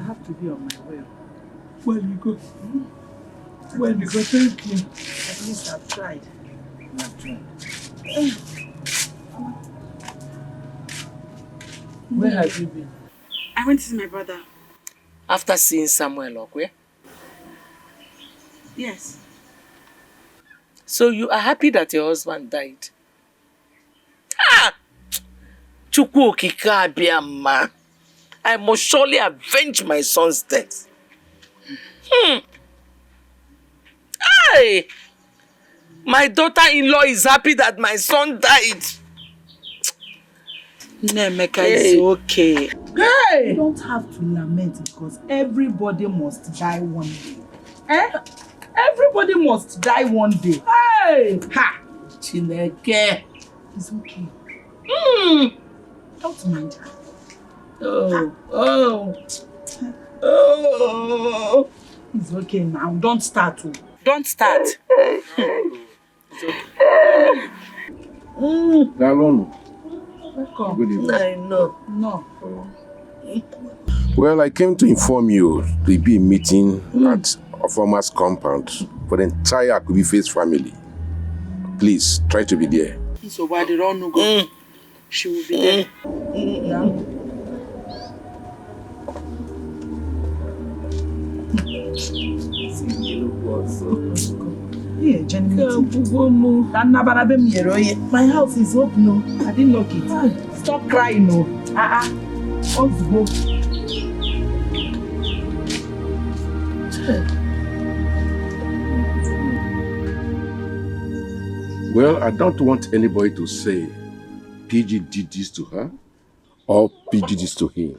have to be on my way. Well, you go. Well, you go. Thank you. At least I've tried. You have tried. Where have you been? I went to see my brother. After seeing Samuel Okwe? Yes. So you are happy that your husband died? Ah! Chukwu okike abịama. I must surely avenge my son's death. Hey! My daughter-in-law is happy that my son died. Nemeka is okay. Hey! You don't have to lament because everybody must die one day. Eh? Everybody must die one day. Hey! Ha! Chineke. It's okay. Don't mind her. Oh. It's okay now. Don't start. Don't start. It's okay. Galon. Welcome. Good evening. I know. No. Well, I came to inform you to be a meeting at a farmer's compound for the entire Akubi-Face family. Please, try to be there. So why did I not go? She will be there. Yeah. Yeah, Jenny. My house is open. I didn't lock it. Stop crying, no. Let's go. Well, I don't want anybody to say PG did this to her or PG did this to him.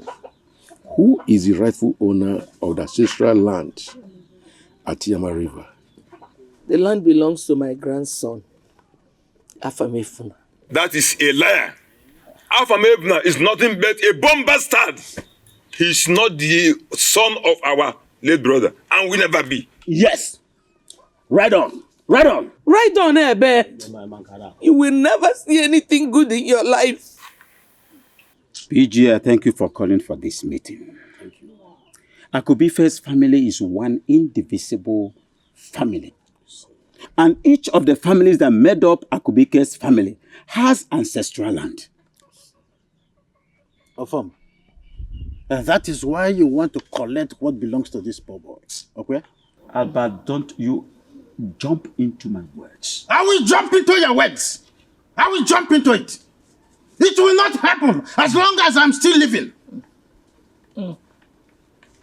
Who is the rightful owner of the ancestral land at Yama River? The land belongs to my grandson, Afamefuna. That is a liar. Afamefuna is nothing but a bomb bastard. He's not the son of our late brother, and will never be. Yes. Right on. Right on. Right on, Ebe. You will never see anything good in your life. PG, I thank you for calling for this meeting. Thank you. Akubi-Face family is one indivisible family. And each of the families that made up Akubi-Face family has ancestral land. Ofam, and that is why you want to collect what belongs to this poor boy. Okay? Albert, don't you jump into my words. I will jump into your words. I will jump into it. It will not happen as long as I'm still living.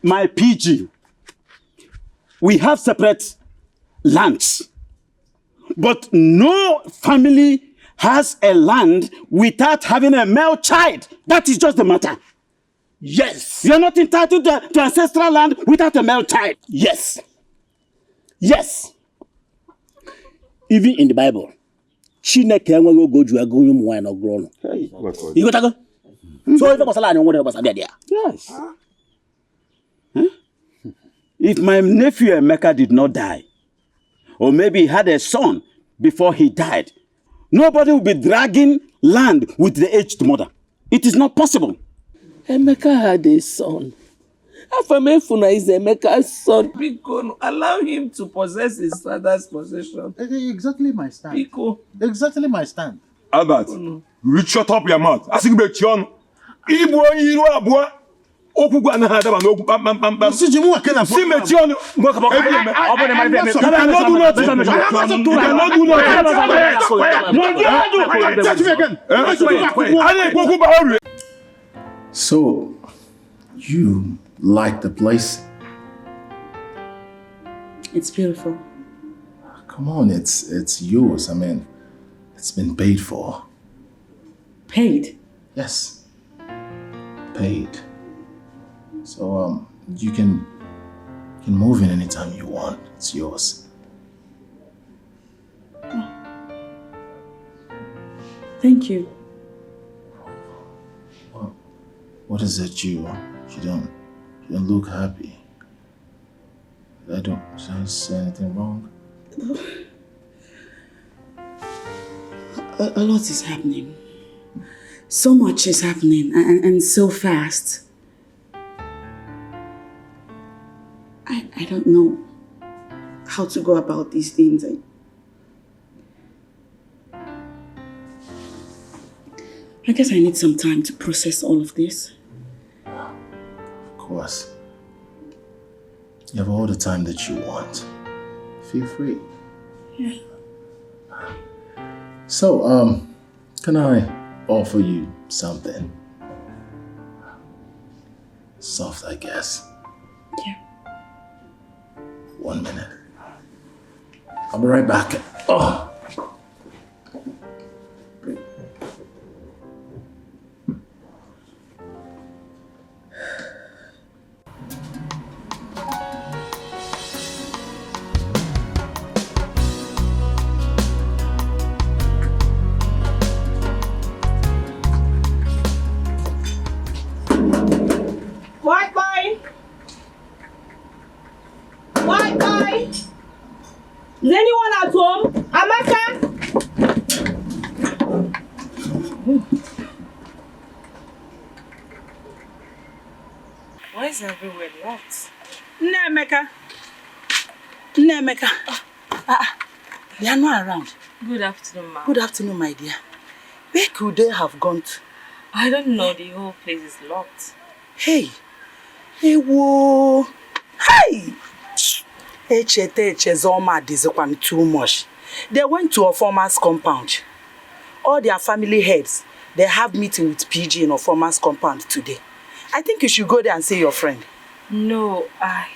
My PG, we have separate lands. But no family has a land without having a male child. That is just the matter. Yes. You're not entitled to ancestral land without a male child. Yes. Yes. Even in the Bible, Chineke enweghị oge o ji agụ ụmụ nwaanyị n'ọgụrụ ọnụ. Ịghọtago? So if gbasara anyị nwere gbasara there. Yes. If my nephew Emeka did not die, or maybe he had a son before he died, nobody will be dragging land with the aged mother. It is not possible. Emeka had a son. Afamefuna is Emeka's son. Biko, allow him to possess his father's possession. Exactly my stand. Biko. Exactly my stand. Albert, you shut up your mouth. I think about you. Ibu iru abua. Okugwa na hada ba no pam pam pam pam. Si jimu akena fo. Si meti on. You cannot do that. So, you like the place? It's beautiful. Come on, it's yours. I mean, it's been paid for. Paid? Yes. Paid. So, you can move in anytime you want. It's yours. Oh. Thank you. What is it you don't look happy? Did I say anything wrong? A lot is happening. So much is happening and so fast. I don't know how to go about these things. I guess I need some time to process all of this. Of course. You have all the time that you want. Feel free. Yeah. So, can I offer you something? Soft, I guess. Yeah. 1 minute. I'll be right back. Oh. Wi-Fi. Is anyone at home? Amaka? Why is everywhere locked? Nemeka. They are not around. Good afternoon, ma'am. Good afternoon, my dear. Where could they have gone to? I don't know. The whole place is locked. Hey. Hey, whoa. Hey. Zoma dizekwan too much. They went to a farmer's compound. All their family heads, they have meeting with PG in a farmer's compound today. I think you should go there and see your friend. No, I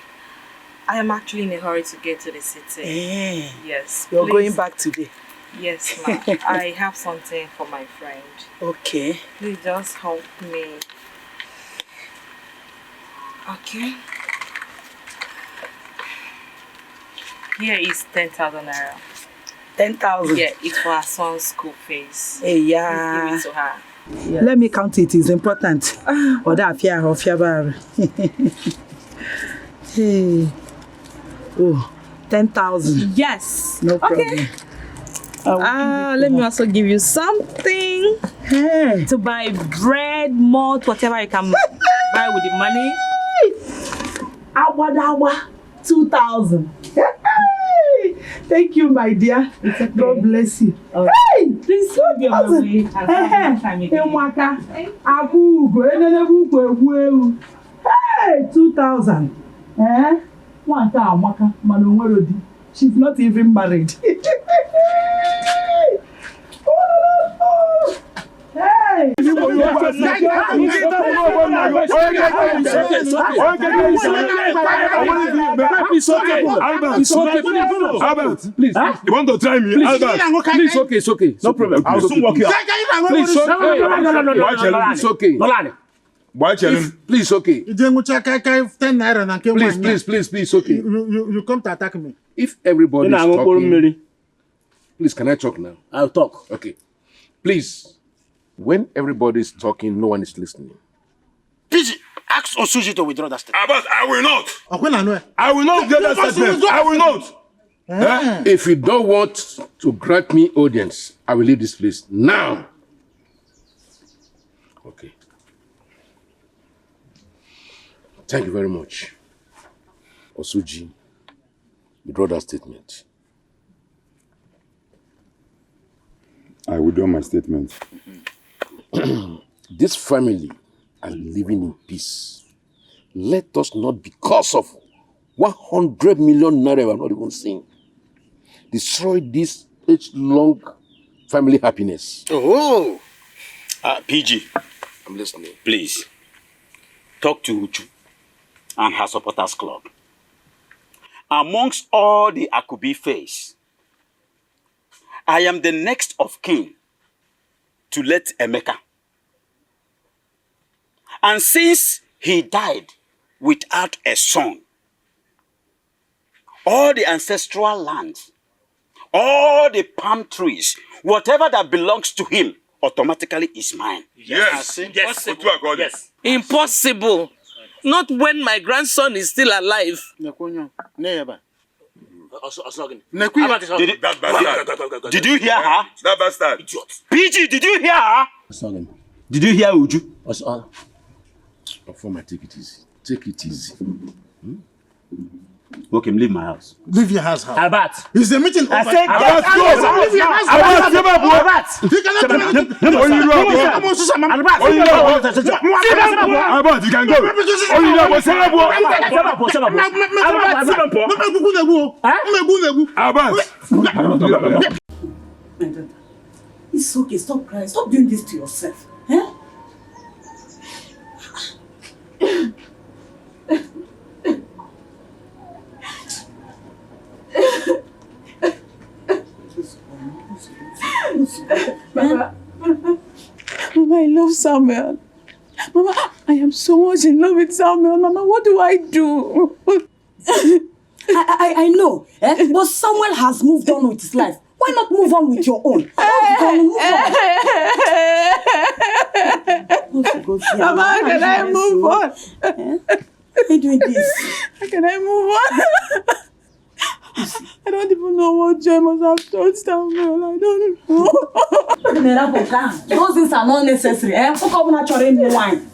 am actually in a hurry to get to the city. Yes. You're going back today? Yes, ma'am. I have something for my friend. Okay. Please just help me. Okay. Here is 10,000 naira. 10,000? Yeah, it's for her son's school fees. Hey, yeah. Please give it to her. Yes. Let me count it. It's important. Or that fear of your Hey. Oh, 10,000. Yes. No problem. Okay. Let me also give you something to buy bread, malt, whatever you can buy with the money. Awa, 2,000. Thank you, my dear. Okay. God bless you. Hey, please leave your way. Hey, 2,000. One time, she's not even married. Hey! It's okay. Albert, please. You want to try me? Albert, please, okay. No problem. I'll soon walk here. Please, it's okay. Why challenge? Please, okay. Please, okay. You come to attack me. If everybody is talking, please, can I talk now? I'll talk. Okay. Please, when everybody is talking, no one is listening. PG, ask Osuji to withdraw that statement. But I will not. I will not get that statement. I will not. If you don't want to grant me audience, I will leave this place now. Okay. Thank you very much. Osuji, withdraw that statement. I withdraw my statement. This family are living in peace. Let us not, because of 100 million naira we are not even seeing, destroy this age-long family happiness. Oh, PG, I'm listening. Please, talk to Uju and her supporters club. Amongst all the Akubi face, I am the next of kin to let Emeka. And since he died without a son, all the ancestral lands, all the palm trees, whatever that belongs to him, automatically is mine. Yes. Yes. Impossible. Not when my grandson is still alive. Did you hear her? That bastard. Idiot. PG, did you hear her? Did you hear Uju? Former, take it easy. Take it easy. Okay, leave my house. Leave your house. Abat. Is the meeting over? I said, Abat, go. Leave your house. Abat, you cannot Abat, you can go. Abat. It's okay, stop crying. Stop doing this to yourself. Eh? Mama, I love Samuel. Mama, I am so much in love with Samuel. Mama, what do I do? I know, but Samuel has moved on with his life. Why not move on with your own? Mama, how can I move on? How are you doing this? How can I move on? I don't even know what Joy must have told Samuel. I don't know. Those things are not necessary.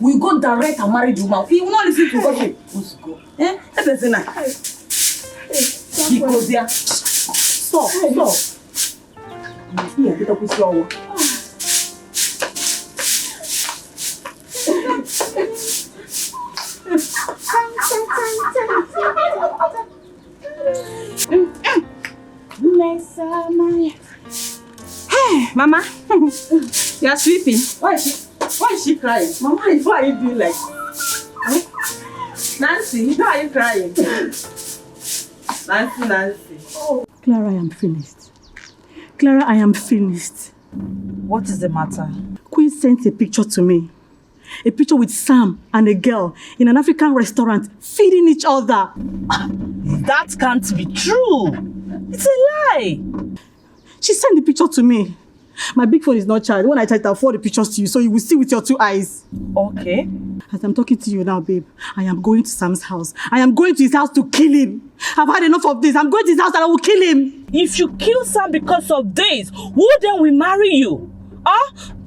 We go direct and marry the woman. We will not listen to gossip. Let's go. Because they are... Stop. Here, get up with your work. Hey, Mama, you are sleeping. Why is she crying? Mama, why are you doing like Nancy, why are you crying? Nancy. Oh. Clara, I am finished. Clara, I am finished. What is the matter? Queen sent a picture to me. A picture with Sam and a girl in an African restaurant feeding each other. That can't be true. It's a lie. She sent the picture to me. My big phone is not charged. When I charge, I'll forward the pictures to you so you will see with your 2 eyes. Okay. As I'm talking to you now, babe, I am going to Sam's house. I am going to his house to kill him. I've had enough of this. I'm going to his house and I will kill him. If you kill Sam because of this, who then will marry you?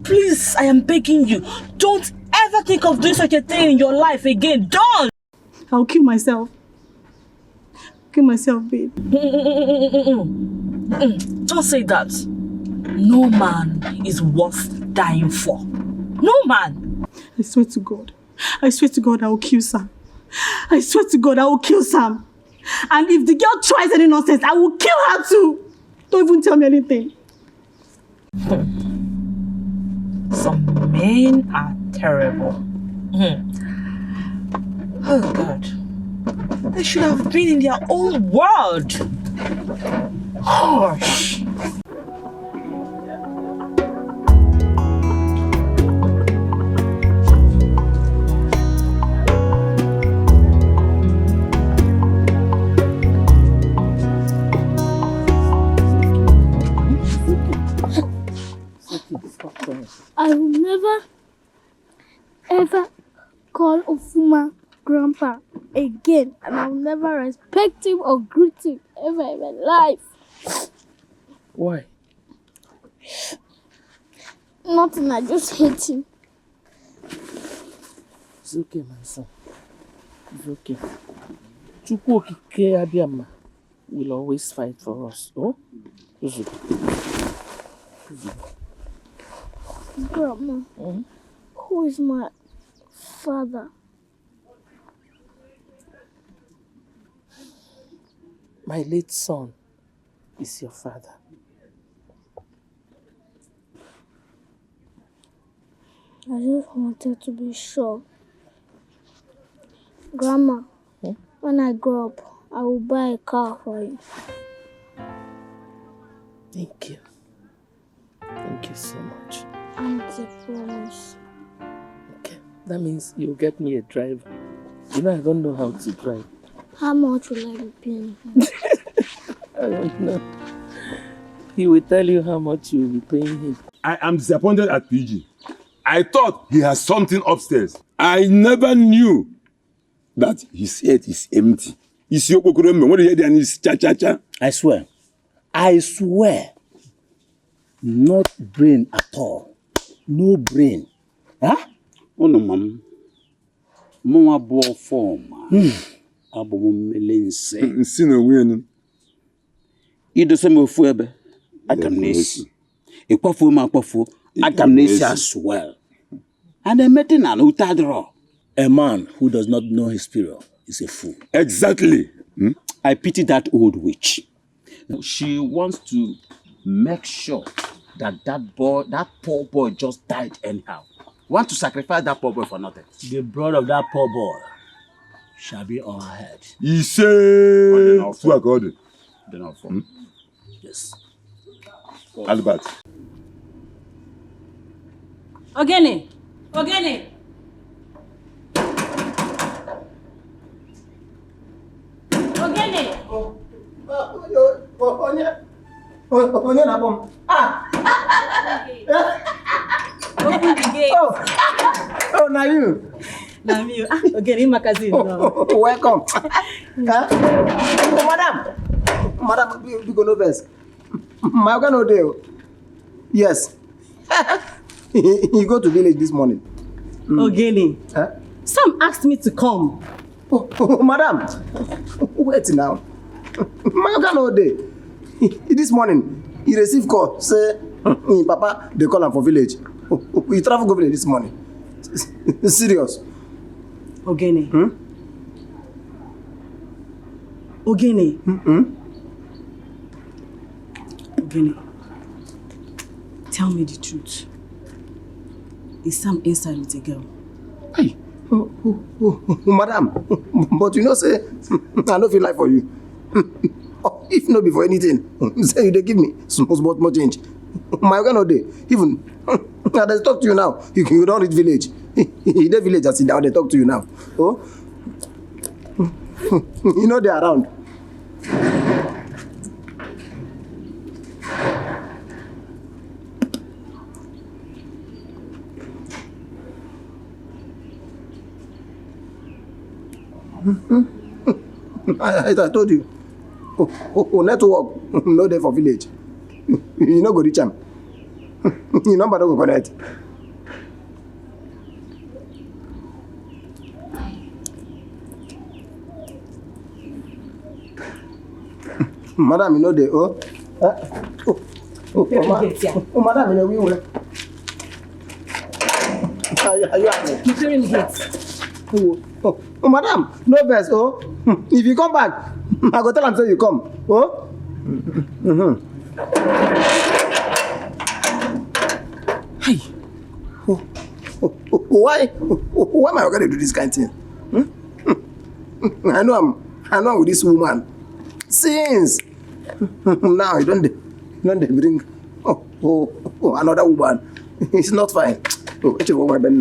Please, I am begging you. Don't ever think of doing such a thing in your life again. Don't! I'll kill myself. Kill myself, babe. Don't say that. No man is worth dying for. No man. I swear to God. I swear to God I will kill Sam. I swear to God I will kill Sam. And if the girl tries any nonsense, I will kill her too. Don't even tell me anything. Some men are terrible. Oh God. They should have been in their own world. Gosh. I will never ever call Ofuma grandpa again, and I will never respect him or greet him ever in my life. Why? Nothing, I just hate him. It's okay, my son. It's okay. Chukwu okike abịama will always fight for us. Oh? Grandma, who is my father? My late son is your father. I just wanted to be sure. Grandma, when I grow up, I will buy a car for you. Thank you. Thank you so much. And I promise. Okay, that means you'll get me a driver. You know, I don't know how to drive. How much will I be paying him? I don't know. He will tell you how much you will be paying him. I am disappointed at PG. I thought he has something upstairs. I never knew that his head is empty. What do you hear there is cha-cha-cha? I swear. Not brain at all. No brain. Huh? Oh no, mom. Mama bore form. Abomumelense. Nsino wenu. Idosemo fuebe. Agamnesi. Ekwafu ma kwafu. Agamnesi as well. And a metinan utadro. A man who does not know his period is a fool. Exactly. I pity that old witch. She wants to make sure that poor boy just died anyhow. Want to sacrifice that poor boy for nothing. The blood of that poor boy shall be on her head. He said, Yes. Albert. Ogene. Onye na bom. Open the gate. Oh, now you. Now you. Ogene magazine. Welcome. Madam, you go no best. My organ no dey. Yes. You go to village this morning. Ogene. Sam asked me to come. Madam, wait now. My organ no dey. This morning, he received call, say, Papa, they call him for village. We travel go village this morning. Serious. Ogene. Ogene. Ogene. Tell me the truth. Is Sam inside with a girl? Hey. Madam, but you know, say, I don't feel like for you. If not before anything, say they give me small change. My organ no dey. Even I dey talk to you now. You don't reach village. The village I sit down, they talk to you now. Oh, you know they're around. I told you. Network no dey for village. You no go reach am. Your number no go connect. Madam, you know dey. Madam, you know we will. Are you happy? You clearing the gate. Madam, no vex. If you come back, I go tell am say you come. Hey. Why am I going to do this kind of thing? I know I'm with this woman. Since now you don't bring another woman. It's not fine. It's my Ben.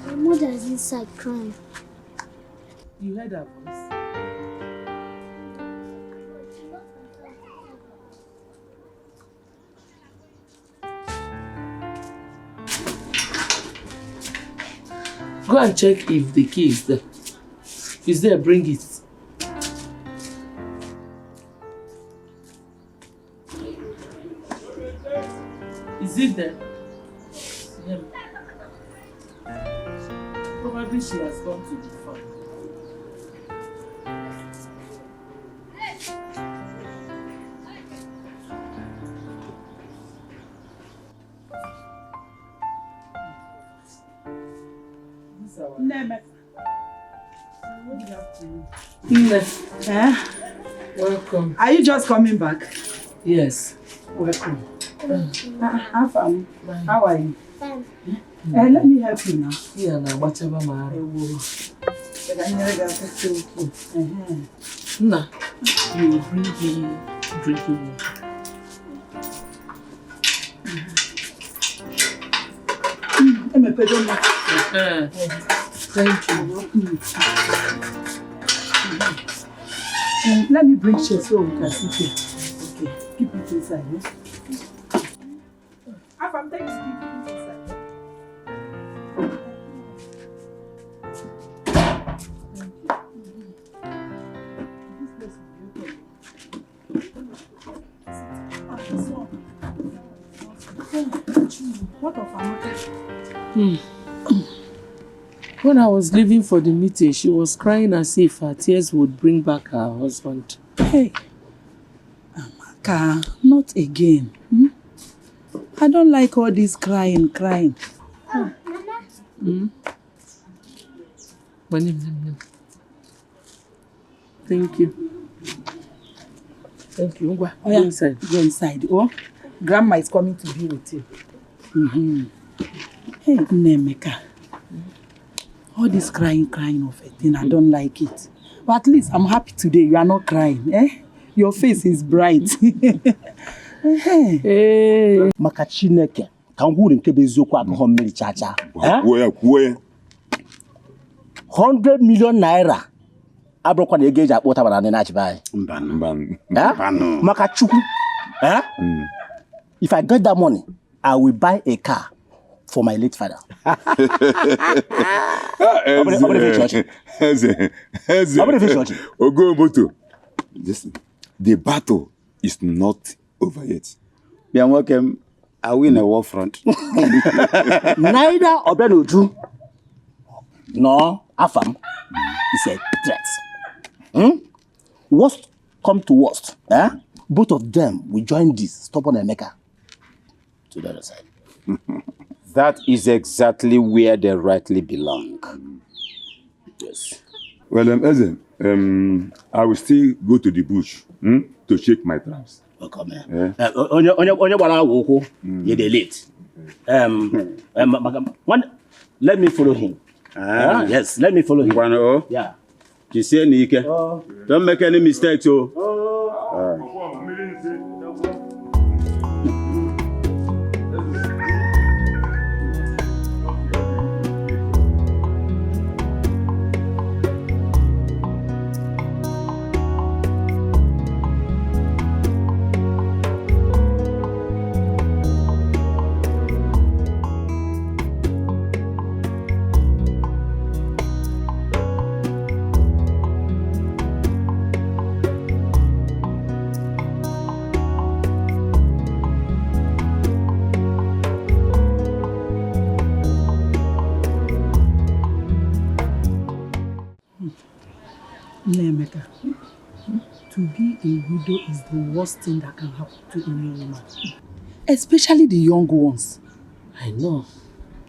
My mother is inside crying. You heard her voice? Go and check if the key is there. If it's there, bring it. Is it there? Yeah. Probably she has gone to the farm. Welcome. Are you just coming back? Yes. Welcome. How are you? Fine. Let me help you now. Yeah, now whatever man. Nah, you will bring me drinking water. Thank you. Let me bring chairs so we can sit here. Okay, keep it inside. Yeah? I'm taking it inside. What of Amaka? When I was leaving for the meeting, she was crying as if her tears would bring back her husband. Hey, Amaka, not again. I don't like all this crying. Oh, Mama. Thank you. Thank you. Go inside. Go inside. Oh, Grandma is coming to be with you. Hey, Nemeka. All this crying of a thing, I don't like it. But at least I'm happy today. You are not crying, eh? Your face is bright. Hey. Maka Chineke, kan huru nke beziokwu abụghọ mmiri chacha. Kwuo. 100 million naira. Abrokwa na ego eji akpọ tabara na nachibai. Mba. Maka Chukwu. If I get that money, I will buy a car for my late father. Listen, the battle is not over yet. Be welcome. I win a war front. Neither Obenuju nor Afam is a threat. Worst come to worst, both of them will join this stubborn Emeka to the other side. That is exactly where they rightly belong. Yes. Well, Eze, I will still go to the bush to shake my traps. Welcome. Onye gbara awoko, you dey late. Let me follow him. Yes, let me follow him. Yeah. You see Nike? Don't make any mistakes, Nemeka, to be a widow is the worst thing that can happen to any woman. Especially the young ones. I know.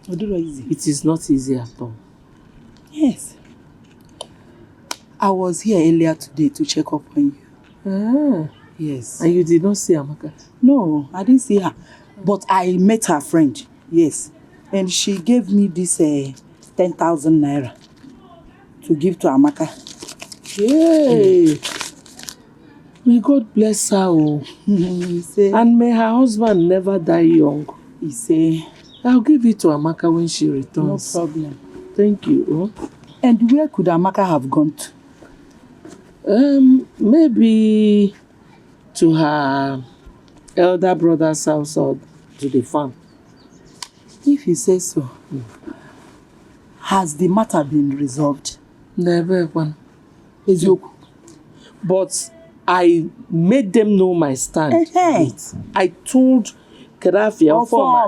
Easy. It is not easy at all. Yes. I was here earlier today to check up on you. Yes. And you did not see Amaka? No, I didn't see her. But I met her friend. Yes. And she gave me this 10,000 naira to give to Amaka. Yay! May God bless her. And may her husband never die young. He say, I'll give it to Amaka when she returns. No problem. Thank you. And where could Amaka have gone to? Maybe to her elder brother's house or to the farm. If you say so. Has the matter been resolved? Never one. But I made them know my stand. I told Gaddafi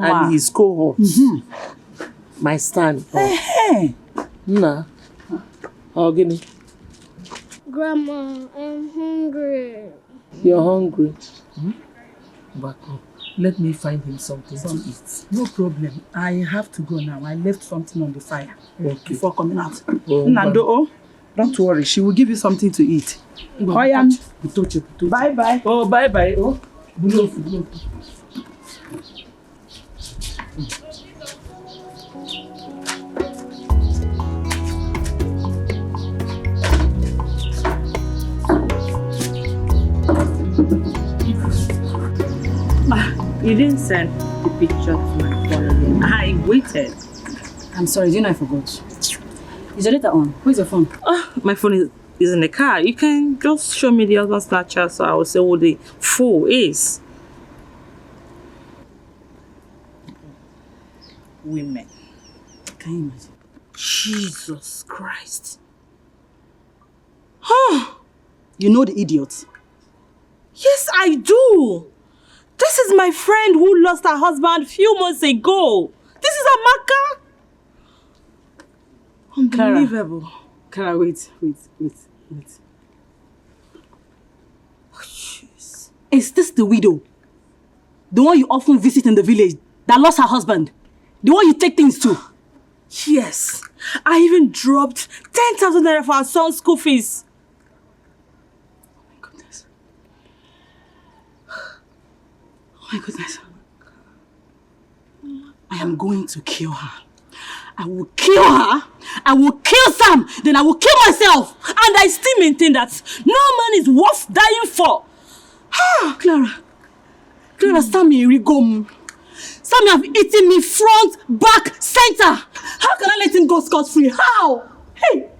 and his cohorts my stand. Nah. Ogini. Grandma, I'm hungry. You're hungry? Back up. Let me find him something to eat. No problem. I have to go now. I left something on the fire before coming out. Nando, don't worry. She will give you something to eat. Bye-bye. Oh, bye-bye. Oh, You didn't send the picture to my phone again. I waited. I'm sorry, do you know I forgot? Is your data on? Where's your phone? My phone is in the car. You can just show me the husband Snapchat so I will say what the fool is. Women. Can you imagine? Jesus Christ. You know the idiot? Yes, I do. This is my friend who lost her husband a few months ago. This is Amaka. Unbelievable. Clara, wait. Oh, jeez. Is this the widow? The one you often visit in the village that lost her husband? The one you take things to? Yes. I even dropped 10,000 naira for our son's school fees. Oh my goodness. I am going to kill her. I will kill her. I will kill Sam. Then I will kill myself. And I still maintain that no man is worth dying for. Clara, Sammy Rigom. Sammy have eaten me front, back, center. How can I let him go scot-free? How? Hey!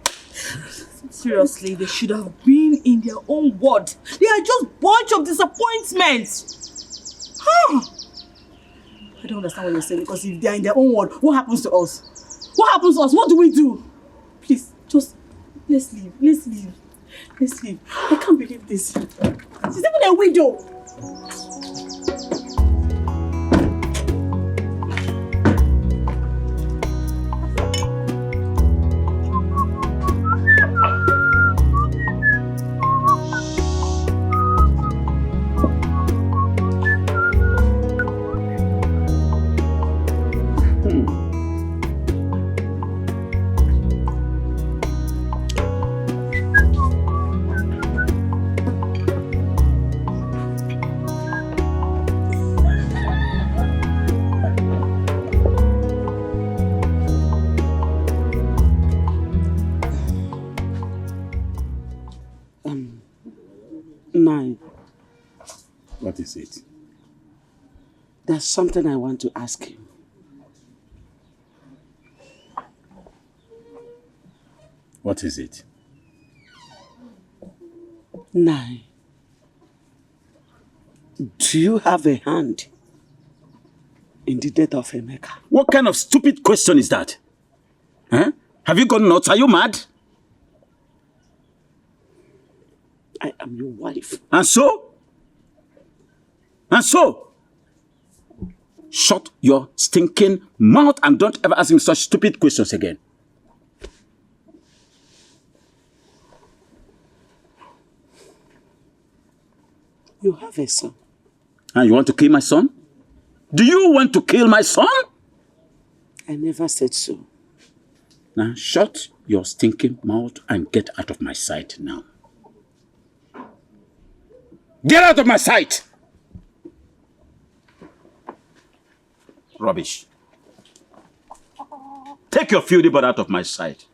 Seriously, they should have been in their own ward. They are just bunch of disappointments. I don't understand what you're saying, because if they are in their own ward, what happens to us? What happens to us? What do we do? Please, just let's leave. I can't believe this. She's even a widow. What is it? There's something I want to ask you. What is it? Nai, do you have a hand in the death of Emeka? What kind of stupid question is that? Huh? Have you gone nuts? Are you mad? I am your wife. And so? And so? Shut your stinking mouth and don't ever ask me such stupid questions again. You have a son. And you want to kill my son? Do you want to kill my son? I never said so. Now shut your stinking mouth and get out of my sight now. Get out of my sight! Rubbish. Take your filthy butt out of my sight.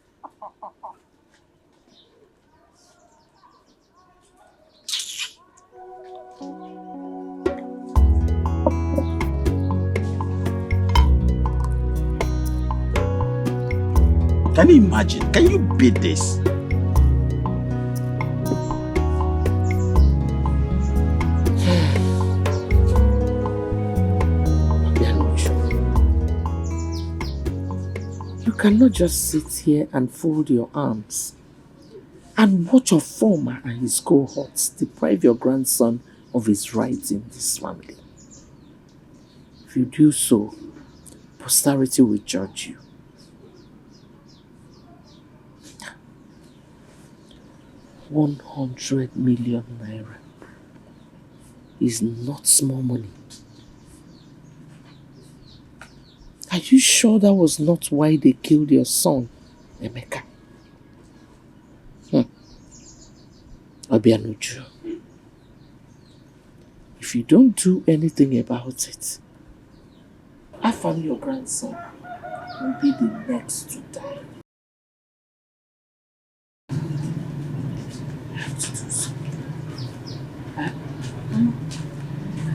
Can you imagine? Can you beat this? You cannot just sit here and fold your arms and watch your former and his cohorts deprive your grandson of his rights in this family. If you do so, posterity will judge you. 100 million naira is not small money. Are you sure that was not why they killed your son, Emeka? Obianuju, if you don't do anything about it, I found your grandson will be the next to die. I have to do something.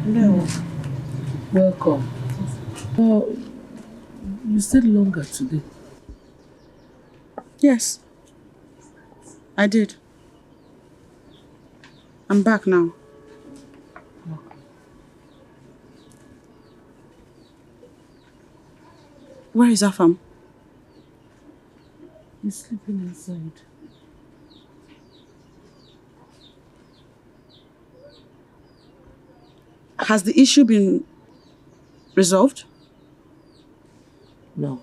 No. Welcome. You stayed longer today. Yes. I did. I'm back now. Where is Afam? He's sleeping inside. Has the issue been resolved? No.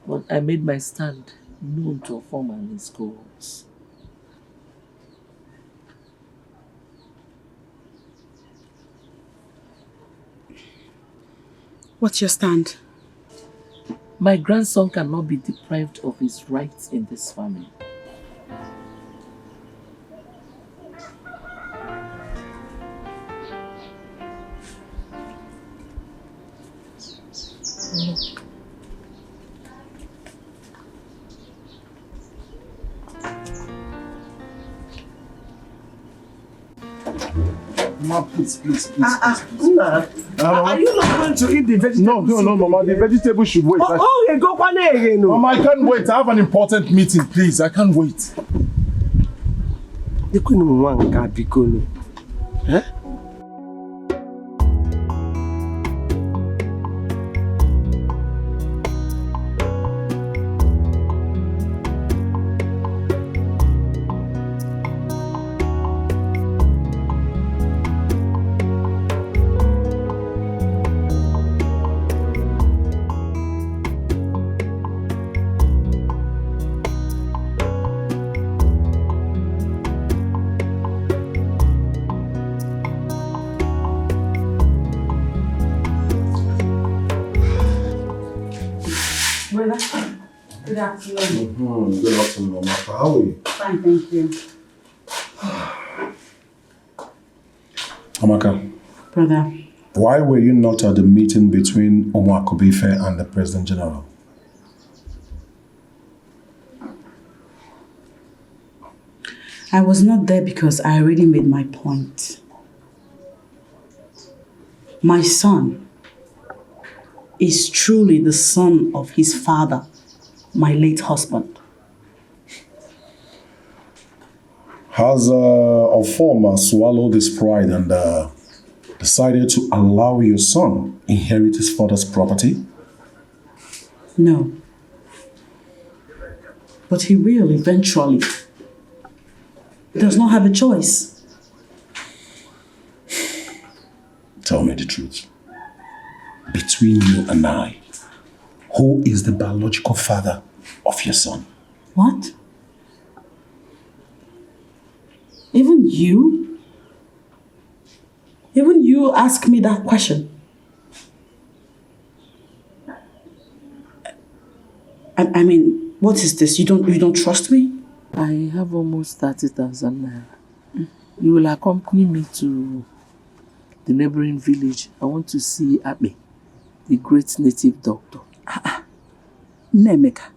But I made my stand known to a former and his cohorts. What's your stand? My grandson cannot be deprived of his rights in this family. Mama, please. Are you not going to eat the vegetables? No, Mama. The vegetable should wait. Mama, I can't wait. I have an important meeting, please. I can't wait. Eh? Good afternoon. Good afternoon, Mama. How are you? Fine, thank you. Amaka. Brother. Why were you not at the meeting between Omar Kobife and the President General? I was not there because I already made my point. My son is truly the son of his father, my late husband. Has a former swallowed his pride and decided to allow your son inherit his father's property? No. But he will eventually. He does not have a choice. Tell me the truth. Between you and I, who is the biological father of your son? What? Even you? Even you ask me that question? I mean, what is this? You don't trust me? I have almost 30,000 naira. You will accompany me to the neighboring village. I want to see Abe, the great native doctor. Nemeka,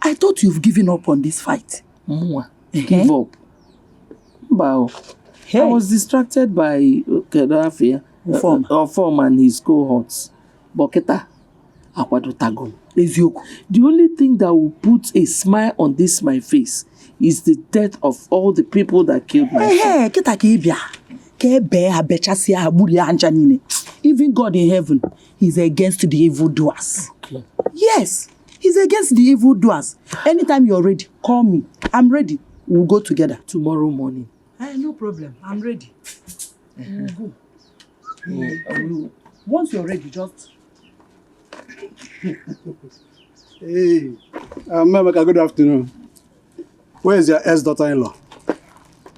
I thought you've given up on this fight. Give up. Bao. Hey. I was distracted by Kedafia, Form and his cohorts. Boketa, Akwadotago. The only thing that will put a smile on my face is the death of all the people that killed my son. Even God in heaven, he's against the evildoers. Okay. Yes, he's against the evildoers. Anytime you're ready, call me. I'm ready. We'll go together. Tomorrow morning. No problem. I'm ready. We'll go. Once you're ready, just... Hey, Memeka, good afternoon. Where is your ex-daughter-in-law?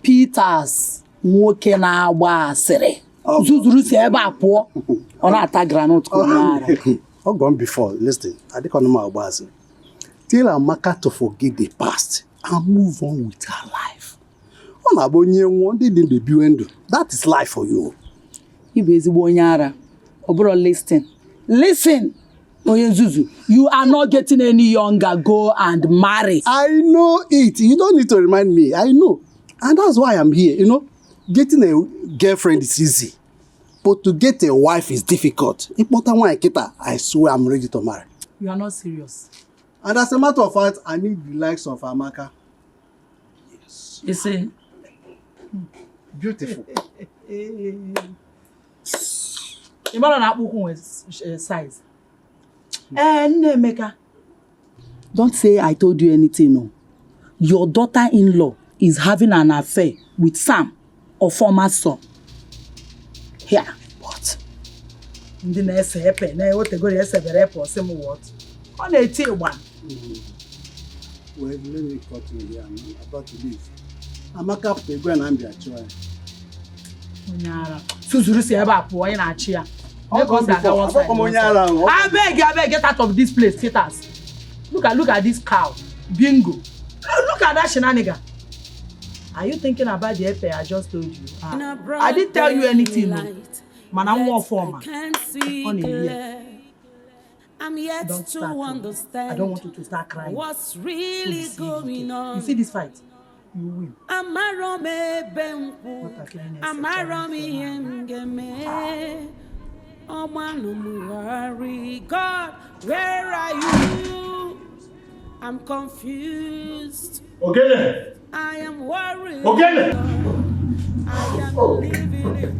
Peters. Nwoke na-agba asịrị. Zuzuru si ebe a pụọ. Ọ na-ata granite ka onye ara. Gone before. Listen, I think I'm agba asịrị. Tell Amaka to forget the past and move on with her life. Ọ na-abụ onye nwụọ ndị dị ndụ ebiwe ndụ. That is life for you. Ibe ezigbo onye ara. Ọ bụrụ listen. Listen. Oye Zuzu, you are not getting any younger. Go and marry. I know it. You don't need to remind me. I know. And that's why I'm here. You know, getting a girlfriend is easy. But to get a wife is difficult. Important one, I swear I'm ready to marry. You are not serious. And as a matter of fact, I need the likes of Amaka. Yes. You see? Beautiful. You might not have size. Meka. Don't say I told you anything, no. Your daughter-in-law is having an affair with Sam, or former son. Here. What? Ndi na ese epe na what go ese bere for some what? On a tail one. Well, let me cut you here. I'm about to leave. Amaka put go and I'm their child. Onyara. Suzuru si ebe apu onye na achi ya. I beg, get out of this place, haters. Look at this cow. Bingo. Look at that shenanigan. Are you thinking about the FA I just told you? I didn't tell you anything. No. Man, I'm one former. On here. I'm yet Don't to start. understand. I don't want you to start crying. What's really going on? You see this fight? You win. God, where are you? I'm confused. Okay. I am worried. Okay. I am living in fear.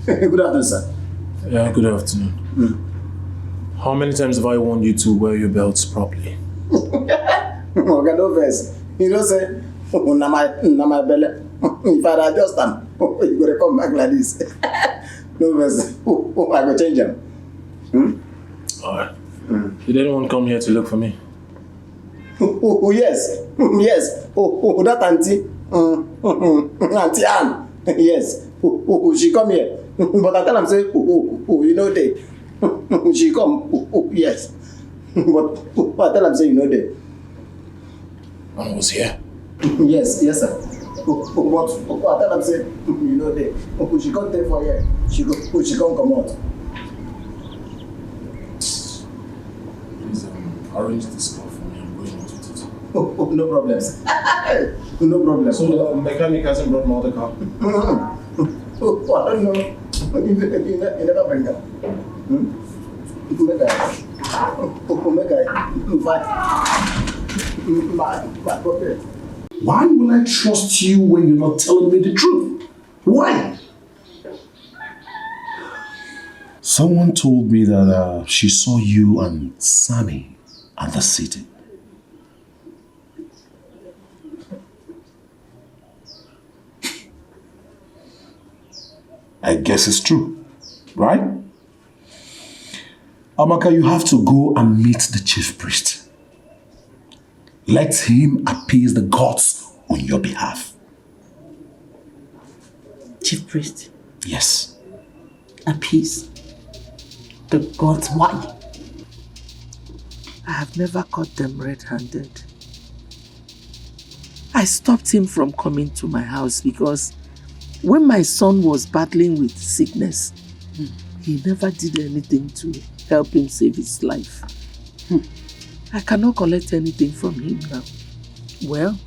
Good afternoon, sir. Yeah, good afternoon. How many times have I warned you to wear your belts properly? Okay, no verse. You know, say, na my belly. If I adjust them, you gotta come back like this. No verse. I go change them. Alright. Did anyone come here to look for me? Yes. Yes. That auntie. Auntie Anne. Yes. She come here. But I tell them, say, you know they. She come. Yes. But I tell them, say, you know they. I was here. Yes, sir. But I tell them, say, you know they. She come there for here. She come out. Please arrange this call for me. I'm going into it. No problems. No problem. So the mechanic hasn't brought my other car? I don't know. You never bring them. Why will I trust you when you're not telling me the truth? Why? Someone told me that she saw you and Sammy at the city. I guess it's true, right? Amaka, you have to go and meet the chief priest. Let him appease the gods on your behalf. Chief priest. Yes. Appease the gods. Why? I have never caught them red-handed. I stopped him from coming to my house because when my son was battling with sickness, he never did anything to help him save his life. I cannot collect anything from him now. Well,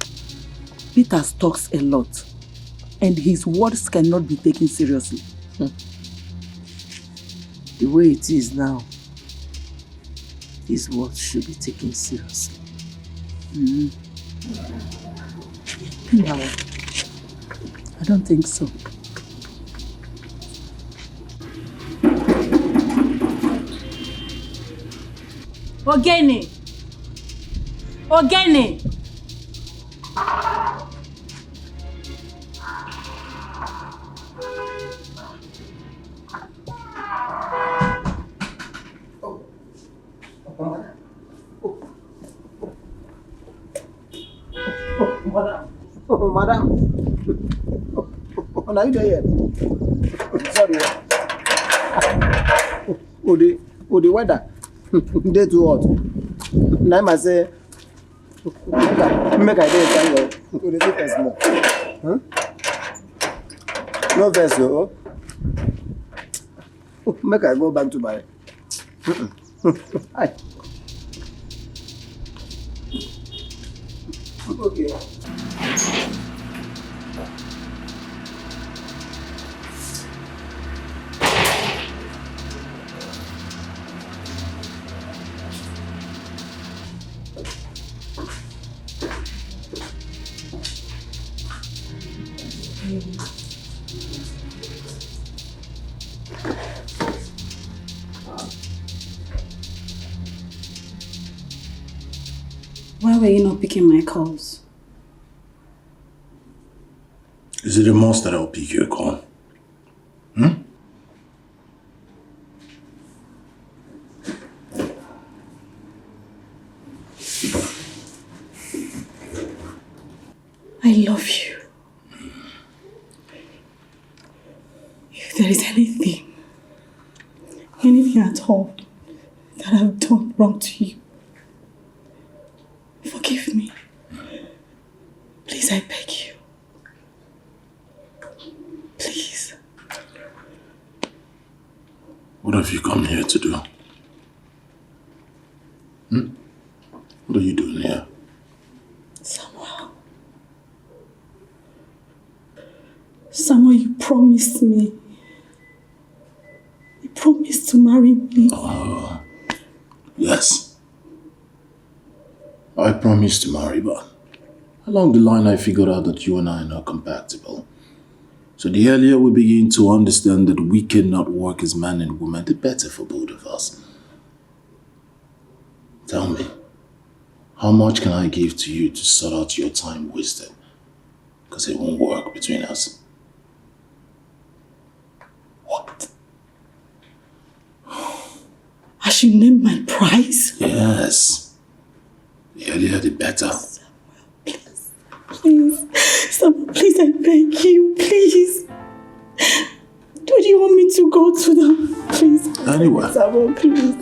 Peter talks a lot, and his words cannot be taken seriously. The way it is now, his words should be taken seriously. No, I don't think so. Ogene! Ogene! Madam. Now you there? Sorry. The weather. Day too hot. Now I say, make I day more. Huh? No vessel. Make I go back to my. Hi. Okay. Why were you not picking my calls? Is it a must that I'll pick your call? I love you. If there is anything at all that I've done wrong to you, forgive me. Please, I beg you. Please. What have you come here to do? What are you doing here? Samuel, you promised me. You promised to marry me. Yes. I promised to marry, but along the line I figured out that you and I are not compatible. So the earlier we begin to understand that we cannot work as man and woman, the better for both of us. Tell me, how much can I give to you to sort out your time wasted? Because it won't work between us. What? I should name my price? Yes. The earlier the better. Please, Samuel, please, I beg you, please. Do you want me to go to them? Please. Anywhere. Samuel, please.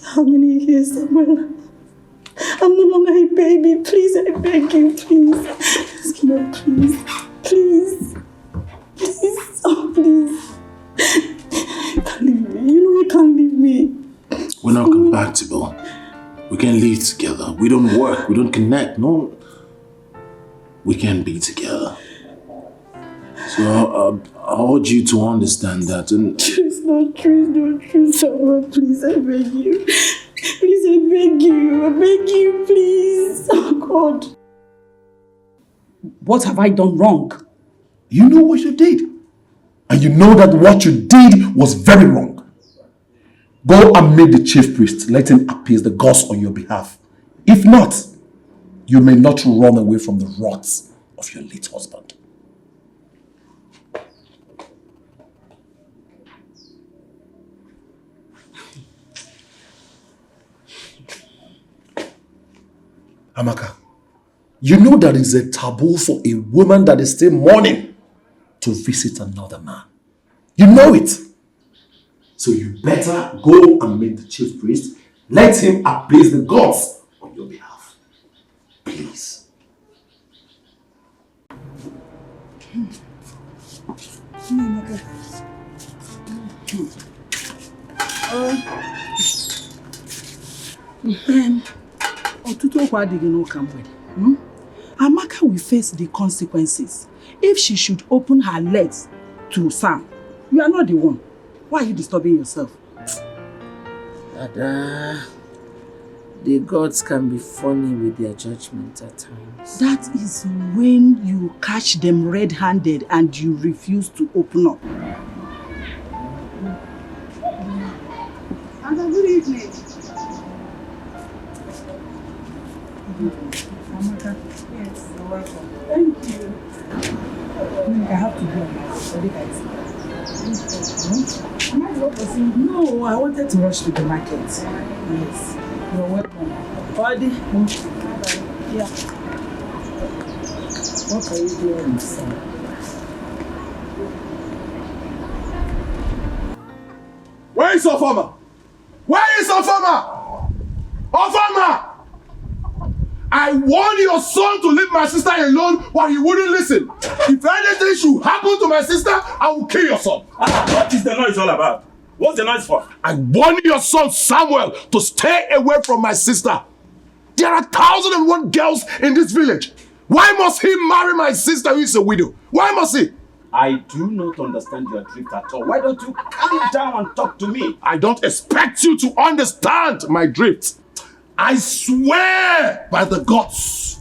How many years, Samuel? I'm no longer a baby. Please, I beg you, please. Samuel, please. Please. Please. Oh, please. You can't leave me. You know you can't leave me. We're not compatible. We can't live together. We don't work. We don't connect. No. We can't be together. So I urge you to understand that. And It's not true, Samuel. Please, I beg you. Please, I beg you. I beg you, please. Oh, God. What have I done wrong? You know what you did. And you know that what you did was very wrong. Go and meet the chief priest. Let him appease the gods on your behalf. If not, you may not run away from the wrath of your late husband. Amaka, you know that it's a taboo for a woman that is still mourning to visit another man. You know it. So you better go and meet the chief priest. Let him appease the gods on your behalf. Please. Amaka will face the consequences if she should open her legs to Sam. You are not the one. Why are you disturbing yourself? Dada, the gods can be funny with their judgment at times. That is when you catch them red-handed and you refuse to open up. Good evening. Amaka. Yes, you're welcome. Thank you. I have to go. No, I wanted to rush to the market. Yes. You're welcome. Body. Yeah. What are you doing, son? Where is Ofama? Where is Ofama? Ofama! I warned your son to leave my sister alone while he wouldn't listen. If anything should happen to my sister, I will kill your son. What is the noise all about? What's the noise for? I warned your son Samuel to stay away from my sister. There are 1,001 girls in this village. Why must he marry my sister who is a widow? Why must he? I do not understand your drift at all. Why don't you calm down and talk to me? I don't expect you to understand my drift. I swear by the gods,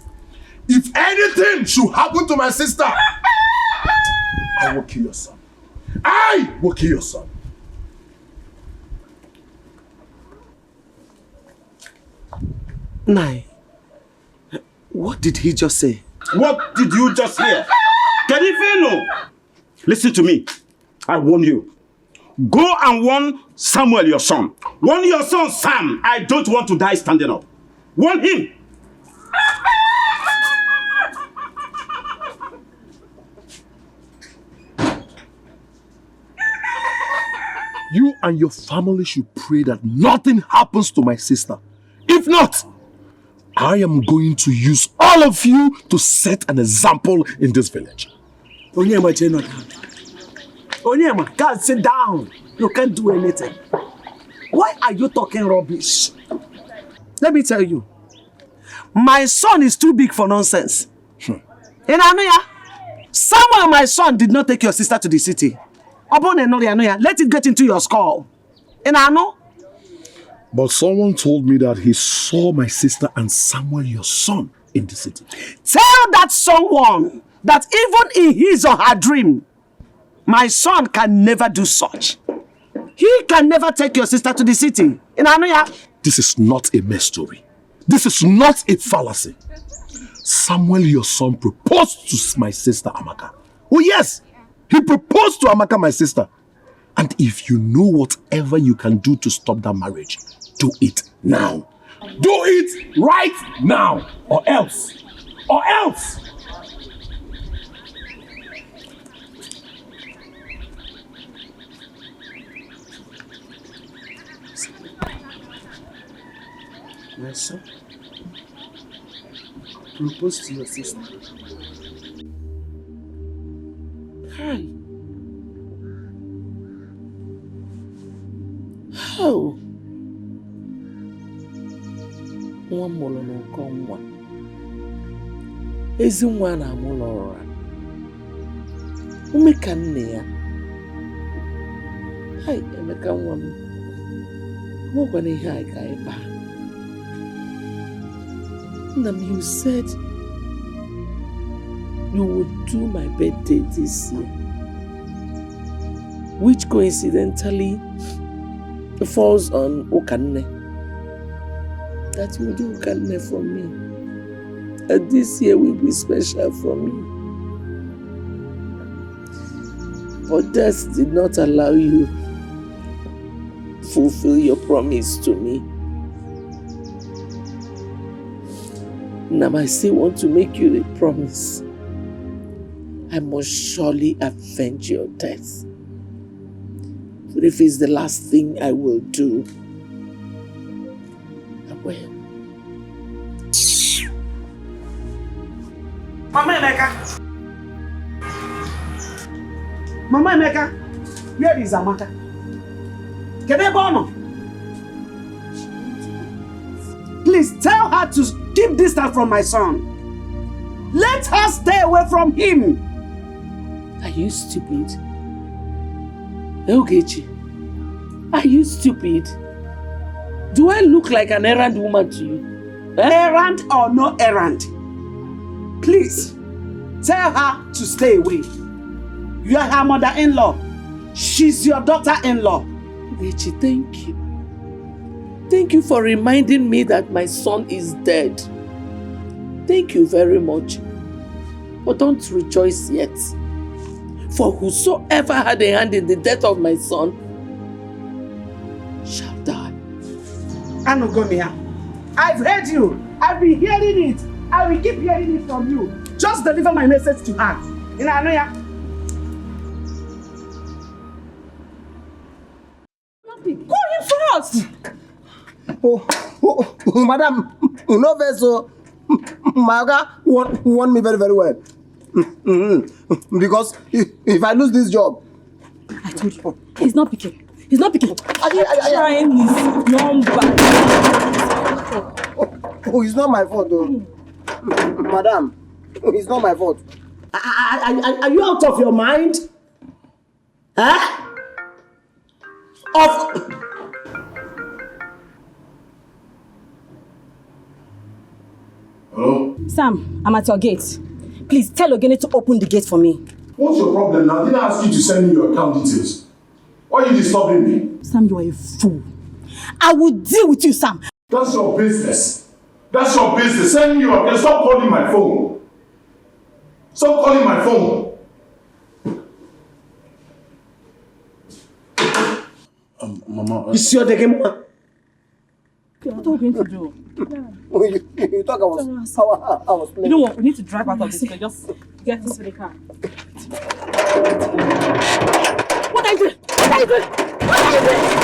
If anything should happen to my sister, I will kill your son. I will kill your son. Nai, what did he just say? What did you just hear? Kedifeno! Listen to me. I warn you. Go and warn Samuel, your son. Warn your son, Sam. I don't want to die standing up. Warn him. You and your family should pray that nothing happens to my sister. If not, I am going to use all of you to set an example in this village. Onyema, Onyema, God, sit down. You can't do anything. Why are you talking rubbish? Let me tell you. My son is too big for nonsense. Samuel, my son, did not take your sister to the city. Let it get into your skull. But someone told me that he saw my sister and Samuel, your son, in the city. Tell that someone that even in his or her dream, my son can never do such. He can never take your sister to the city. This is not a mess story. This is not a fallacy. Samuel, your son, proposed to my sister Amaka. Oh yes, he proposed to Amaka, my sister. And if you know whatever you can do to stop that marriage, do it now. Do it right now, or else. Or else. My son, propose to your sister. Hi. How? Nwa mụrụ n'ụkọ nwa. Ezi nwa na-amụ n'ọra. Ume ka nne ya. Hai, Emeka nwa m. Nwekwana ihe a ga ebe a. Nam, you said you would do my birthday this year, which coincidentally falls on Okanne. That you will do Okanne for me. And this year will be special for me. But death did not allow you to fulfill your promise to me. Now I still want to make you a promise. I must surely avenge your death. But if it's the last thing I will do, I will. Mama Emeka! Mama Emeka! Where is Amaka? Please tell her to keep distance from my son. Let her stay away from him. Are you stupid? Ogechi, are you stupid? Do I look like an errand woman to you? Errand or no errand, please tell her to stay away. You are her mother-in-law. She's your daughter-in-law. Ogechi, thank you. Thank you for reminding me that my son is dead. Thank you very much. But don't rejoice yet. For whosoever had a hand in the death of my son shall die. Anugomia, I've heard you. I've been hearing it. I will keep hearing it from you. Just deliver my message to her. Call him first. Madam, no vessel. My guy want me very, very well. Because if I lose this job, I told you, he's not picking. He's not picking. Trying his number. Oh, it's not my fault, though. Madam, it's not my fault. Are you out of your mind? Huh? Hello? Sam, I'm at your gate. Please tell Ogene to open the gate for me. What's your problem now? Didn't I ask you to send me your account details? Why are you disturbing me? Sam, you are a fool. I will deal with you, Sam. That's your business. That's your business. Send me your account. Stop calling my phone. Stop calling my phone. Mama. You see what they came on? What are we going to do? You thought I was playing. You know what? We need to drive out of this place. Just get into the car. What are you doing? What are you doing? What are you doing?